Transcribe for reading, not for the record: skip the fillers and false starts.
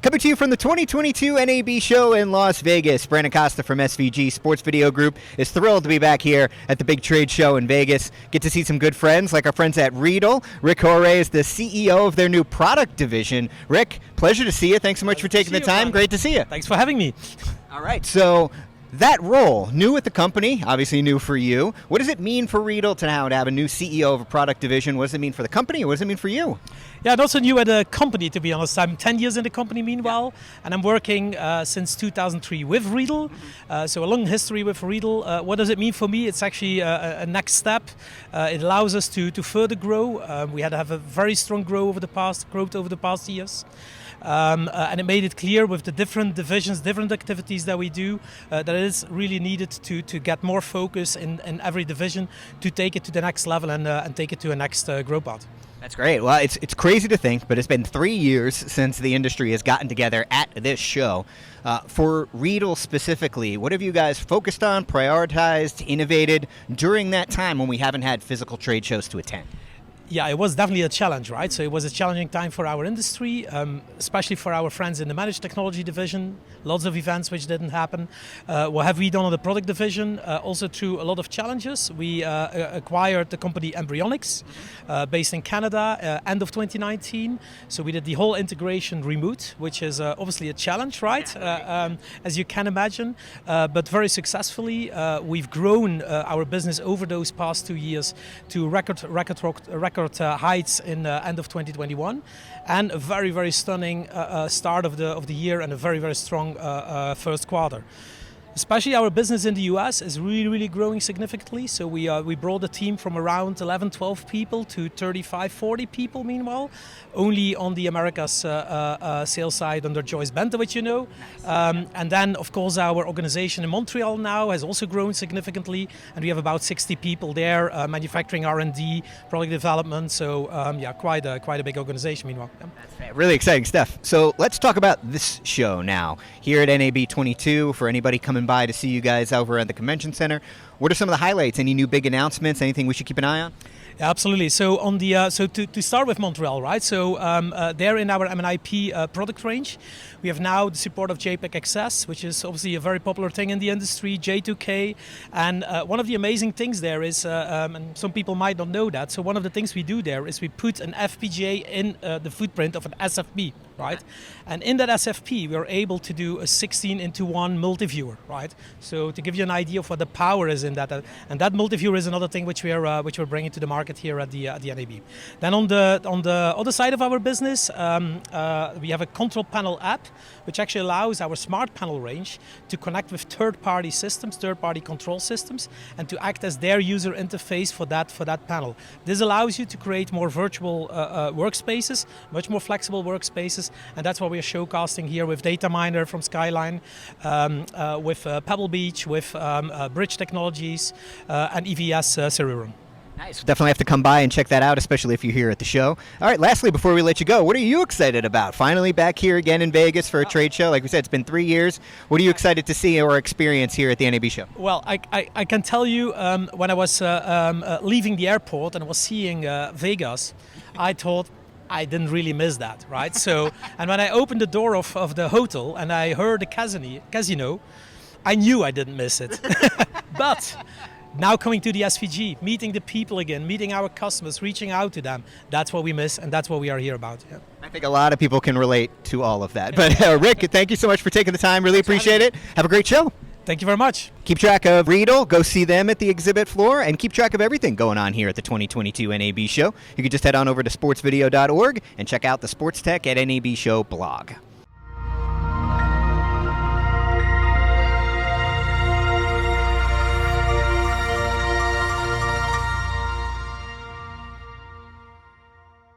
Coming to you from the 2022 NAB Show in Las Vegas, Brandon Costa from SVG Sports Video Group is thrilled to be back here at the big trade show in Vegas. Get to see some good friends like our friends at Riedel. Rik Hoerée is the CEO of their new product division. Rik, pleasure to see you. Thanks so much for taking the time. Great to see you. Thanks for having me. All right, so that role, new at the company, obviously new for you. What does it mean for Riedel to now have a new CEO of a product division? What does it mean for the company? What does it mean for you? Yeah, I'm also new at the company, to be honest. I'm 10 years in the company meanwhile, and I'm working since 2003 with Riedel. So a long history with Riedel. What does it mean for me? It's actually a next step. It allows us to further grow. We had to have a very strong growth over the past years. And it made it clear with the different divisions, different activities that we do, that it is really needed to get more focus in every division to take it to the next level and take it to a next growth path. That's great. Well, it's crazy to think, but it's been 3 years since the industry has gotten together at this show. For Riedel specifically, what have you guys focused on, prioritized, innovated during that time when we haven't had physical trade shows to attend? Yeah, it was definitely a challenge, right? So it was a challenging time for our industry, especially for our friends in the managed technology division. Lots of events which didn't happen. What have we done on the product division? Also through a lot of challenges. We acquired the company Embrionix, based in Canada, end of 2019. So we did the whole integration remote, which is obviously a challenge, right? As you can imagine, but very successfully. We've grown our business over those past 2 years to record heights in end of 2021, and a very, very stunning start of the year and a very, very strong first quarter. Especially our business in the US is really, really growing significantly. So we brought the team from around 11, 12 people to 35, 40 people meanwhile, only on the Americas sales side under Joyce Benta, which you know. And then, of course, our organization in Montreal now has also grown significantly, and we have about 60 people there, manufacturing, R&D, product development. So yeah, quite a big organization meanwhile. Yeah. That's really exciting stuff. So let's talk about this show now. Here at NAB 22, for anybody coming by to see you guys over at the convention center, what are some of the highlights? Any new big announcements? Anything we should keep an eye on? Yeah, absolutely. So on the to start with Montreal, right? So there in our M&IP product range, we have now the support of JPEG XS, which is obviously a very popular thing in the industry, J2K, and one of the amazing things there is, and some people might not know that. So one of the things we do there is we put an FPGA in the footprint of an SFP, right? And in that SFP, we are able to do a 16:1 multi-viewer, right? So to give you an idea of what the power is in that, and that multi-viewer is another thing which we're bringing to the market here at the NAB. Then on the other side of our business, we have a control panel app, which actually allows our smart panel range to connect with third-party systems, third-party control systems, and to act as their user interface for that panel. This allows you to create more virtual workspaces, much more flexible workspaces, and that's what we are showcasing here with Data Miner from Skyline, with Pebble Beach, with Bridge Technologies, and EVS Cerurum. Nice. We'll definitely have to come by and check that out, especially if you're here at the show. All right, lastly, before we let you go, what are you excited about? Finally back here again in Vegas for a trade show. Like we said, it's been 3 years. What are you excited to see or experience here at the NAB Show? Well, I can tell you, when I was leaving the airport and I was seeing Vegas, I thought, I didn't really miss that, right? So, and when I opened the door of the hotel and I heard the casino, I knew I didn't miss it. But now coming to the SVG, meeting the people again, meeting our customers, reaching out to them, that's what we miss, and that's what we are here about. Yeah. I think a lot of people can relate to all of that. But Rik, thank you so much for taking the time. Really appreciate it. Have a great show. Thank you very much. Keep track of Riedel. Go see them at the exhibit floor, and keep track of everything going on here at the 2022 NAB Show. You can just head on over to sportsvideo.org and check out the Sports Tech at NAB Show blog.